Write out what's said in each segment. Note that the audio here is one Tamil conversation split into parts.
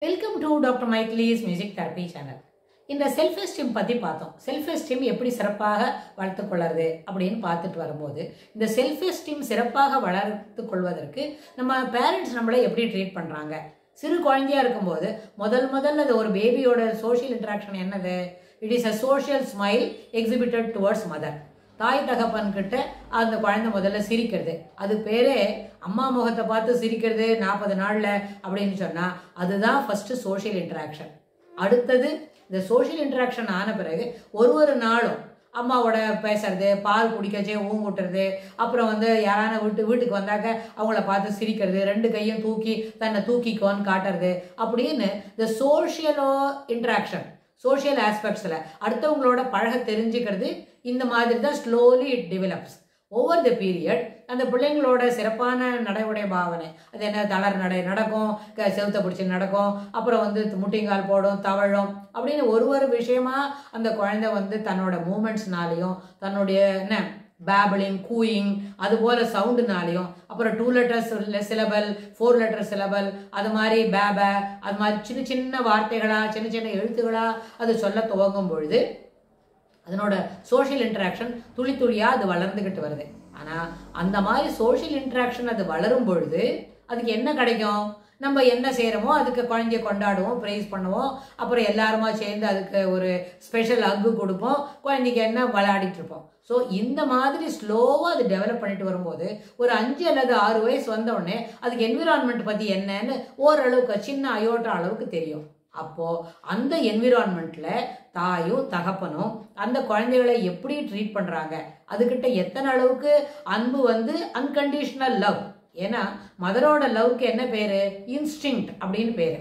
வெல்கம் டு டாக்டர் மைக்லீஸ் மியூசிக் தெரப்பி சேனல். இந்த செல்ஃப் எஸ்டீம் பற்றி பார்த்தோம். செல்ஃப் எஸ்டீம் எப்படி சிறப்பாக வளர்த்து கொள்வது அப்படின்னு பார்த்துட்டு வரும்போது, இந்த செல்ஃப் எஸ்டீம் சிறப்பாக வளர்த்து கொள்வதற்கு நம்ம பேரண்ட்ஸ் நம்மளை எப்படி ட்ரீட் பண்ணுறாங்க. சிறு குழந்தையாக இருக்கும்போது முதல்ல அது ஒரு பேபியோட சோஷியல் இன்ட்ராக்ஷன் என்னது? It is a social smile exhibited towards mother. தாய் தகப்பன் கிட்ட அந்த குழந்தை முதல்ல சிரிக்கிறது. அது பேரே அம்மா முகத்தை பார்த்து சிரிக்கிறது 40 நாளில் அப்படின்னு சொன்னால் அதுதான் ஃபர்ஸ்ட் சோஷியல் இன்ட்ராக்ஷன். அடுத்தது இந்த சோஷியல் இன்ட்ராக்ஷன் ஆன பிறகு ஒரு நாளும் அம்மாவோட பேசுறது, பால் குடிக்கச்சே ஊங்குட்டுறது, அப்புறம் யாரான வீட்டுக்கு வந்தாக்க அவங்கள பார்த்து சிரிக்கிறது, 2 கையும் தூக்கி தன்னை தூக்கிக்கோன்னு காட்டுறது அப்படின்னு இந்த சோஷியலோ இன்ட்ராக்ஷன் சோஷியல் ஆஸ்பெக்ட்ஸில் அடுத்தவங்களோட பழக தெரிஞ்சுக்கிறது. இந்த மாதிரி தான் slowly it develops over the period. அந்த பிள்ளைங்களோட சிறப்பான நடைமுறை பாவனை அது என்ன, தளர் நடை நடக்கும், செவுத்த பிடிச்சி நடக்கும், அப்புறம் முட்டிங்கால் போடும், தவழும் அப்படின்னு ஒரு விஷயமா அந்த குழந்தை தன்னோட மூமெண்ட்ஸ்னாலையும் தன்னுடைய என்ன பேபிளிங் கூயிங் அது போல சவுண்டுனாலையும், அப்புறம் 2 லெட்டர்ஸ் சிலபல் 4 லெட்டர் சிலபல் அது மாதிரி பேப அது மாதிரி சின்ன வார்த்தைகளா சின்ன எழுத்துகளா அது சொல்ல துவங்கும் பொழுது அதனோட சோஷியல் இன்ட்ராக்ஷன் துளியாக அது வளர்ந்துக்கிட்டு வருது. ஆனால் அந்த மாதிரி சோஷியல் இன்ட்ராக்ஷன் அது வளரும் பொழுது அதுக்கு என்ன கிடைக்கும்? நம்ம என்ன செய்கிறோமோ அதுக்கு குழந்தைய கொண்டாடுவோம், ப்ரைஸ் பண்ணுவோம், அப்புறம் எல்லாருமா சேர்ந்து அதுக்கு ஒரு ஸ்பெஷல் ஹக்கு கொடுப்போம், குழந்தைக்கு என்ன விளையாடிட்டு இருப்போம். ஸோ இந்த மாதிரி ஸ்லோவாக அது டெவலப் பண்ணிட்டு வரும்போது ஒரு 5 அல்லது 6 வயசு வந்தவுடனே அதுக்கு என்விரான்மெண்ட் பற்றி என்னன்னு ஓரளவுக்கு சின்ன அயோட்டா அளவுக்கு தெரியும். அப்போது அந்த என்விரான்மெண்ட்டில் தாயும் தகப்பனும் அந்த குழந்தைகளை எப்படி ட்ரீட் பண்ணுறாங்க, அதுக்கிட்ட எத்தனை அளவுக்கு அன்பு அன்கண்டிஷனல் லவ். ஏன்னா மதரோட லவ்க்கு என்ன பேர்? இன்ஸ்டிங்க்ட் அப்படின்னு பேர்.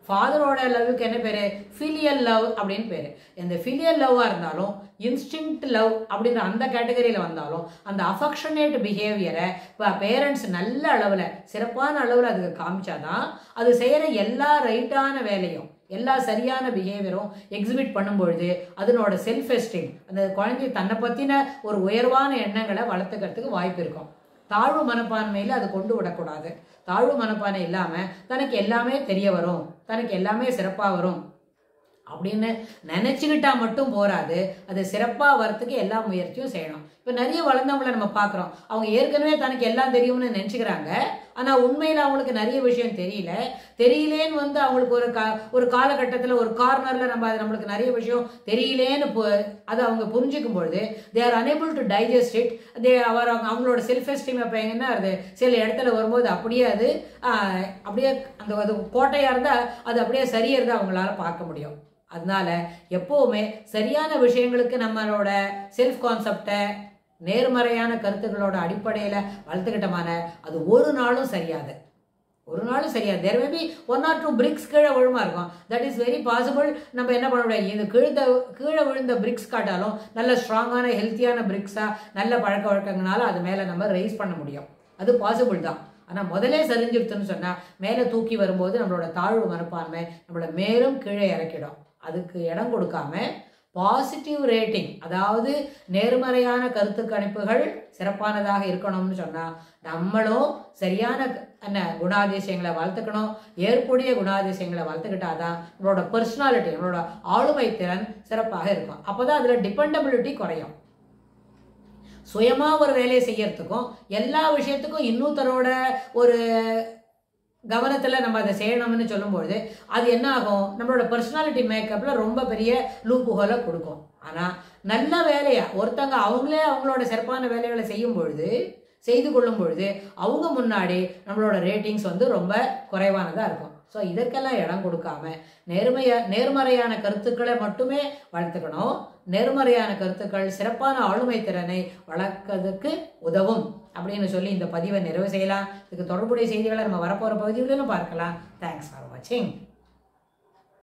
ஃபாதரோட லவ்வுக்கு என்ன பேர்? ஃபிலியல் லவ் அப்படின்னு பேர். இந்த ஃபிலியல் லவ்வாக இருந்தாலும் இன்ஸ்டிங்க்ட் லவ் அப்படின்ற அந்த கேட்டகரியில் வந்தாலும் அந்த அஃபெக்ஷனேட் பிஹேவியரை இப்போ பேரண்ட்ஸ் நல்ல அளவில் சிறப்பான அளவில் அதுக்கு காமிச்சாதான் அது செய்கிற எல்லா ரைட்டான வேலையும் எல்லா சரியான பிஹேவியரும் எக்ஸிபிட் பண்ணும்பொழுது அதனோட செல்ஃப் எஸ்டீம் அந்த குழந்தை தன்னை பற்றின ஒரு உயர்வான எண்ணங்களை வளர்த்துக்கிறதுக்கு வாய்ப்பு இருக்கும். தாழ்வு மனப்பான்மையில் அது கொண்டு விடக்கூடாது. தாழ்வு மனப்பான்மை இல்லாமல் தனக்கு எல்லாமே தெரிய வரும், தனக்கு எல்லாமே சிறப்பாக வரும் அப்படின்னு நினச்சிக்கிட்டா மட்டும் போராது. அது சிறப்பாக வரத்துக்கு எல்லா முயற்சியும் செய்யணும். இப்போ நிறைய வளர்ந்தவங்களை நம்ம பார்க்குறோம், அவங்க ஏற்கனவே தனக்கு எல்லாம் தெரியும்னு நினச்சிக்கிறாங்க. ஆனால் உண்மையில் அவங்களுக்கு நிறைய விஷயம் தெரியலேன்னு அவங்களுக்கு ஒரு காலகட்டத்தில் ஒரு கார்னரில் நம்மளுக்கு நிறைய விஷயம் தெரியலேன்னு அதை அவங்க புரிஞ்சிக்கும் பொழுது they are enable to digest it. அவங்களோட செல்ஃப் எஸ்டீம் இப்போ எங்கன்னா அது சில இடத்துல வரும்போது அப்படியே அந்த கோட்டையாக இருந்தால் அது அப்படியே சரியறதை அவங்களால பார்க்க முடியும். அதனால எப்போவுமே சரியான விஷயங்களுக்கு நம்மளோட செல்ஃப் கான்செப்டை நேர்மறையான கருத்துக்களோட அடிப்படையில் வளர்த்துக்கிட்டமான அது ஒரு நாளும் சரியாது. தேர் மே பி 1 or 2 பிரிக்ஸ் கீழே விழுமா இருக்கும். That is very possible. நம்ம என்ன பண்ண முடியாது, இது கீழே விழுந்த பிரிக்ஸ் காட்டாலும் நல்ல ஸ்ட்ராங்கான ஹெல்த்தியான பிரிக்ஸாக நல்ல பழக்க வழக்கங்களால அது மேலே நம்ம ரைஸ் பண்ண முடியும். அது பாசிபிள் தான். ஆனால் முதலே சரிஞ்சிருத்துன்னு சொன்னால் மேலே தூக்கி வரும்போது நம்மளோட தாழ்வு மனப்பான்மை நம்மளை மேலும் கீழே இறக்கிடும். அதுக்கு இடம் கொடுக்காம பாசிட்டிவ் ரேட்டிங், அதாவது நேர்மறையான கருத்து கணிப்புகள் சிறப்பானதாக இருக்கணும்னு சொன்னால் நம்மளும் சரியான குணாதிசயங்களை வளர்த்துக்கணும். ஏற்புடைய குணாதிசயங்களை வளர்த்துக்கிட்டாதான் நம்மளோட பர்சனாலிட்டி நம்மளோட ஆளுமை திறன் சிறப்பாக இருக்கும். அப்போ தான் அதில் டிபெண்டபிலிட்டி குறையும். சுயமாக ஒரு வேலையை செய்யறதுக்கும் எல்லா விஷயத்துக்கும் இன்னொருத்தரோட ஒரு கவனத்தில் நம்ம அதை செய்யணும்னு சொல்லும்பொழுது அது என்ன ஆகும், நம்மளோட பர்சனாலிட்டி மேக்கப்பில் ரொம்ப பெரிய லூப்புகளை கொடுக்கும். ஆனால் நல்ல வேலையாக ஒருத்தங்க அவங்களே அவங்களோட சிறப்பான வேலைகளை செய்து கொள்ளும் பொழுது அவங்க முன்னாடி நம்மளோட ரேட்டிங்ஸ் ரொம்ப குறைவானதாக இருக்கும். ஸோ இதற்கெல்லாம் இடம் கொடுக்காம நேர்மறையான கருத்துக்களை மட்டுமே வளர்த்துக்கணும். நேர்மறையான கருத்துக்கள் சிறப்பான ஆளுமை திறனை வளர்க்கறதுக்கு உதவும் அப்படின்னு சொல்லி இந்த பதிவை நிறைவு செய்யலாம். இதுக்கு தொடர்புடைய செய்திகளை நம்ம வரப்போகிற பகுதிகளிலும் பார்க்கலாம். தேங்க்ஸ் ஃபார் வாட்சிங்.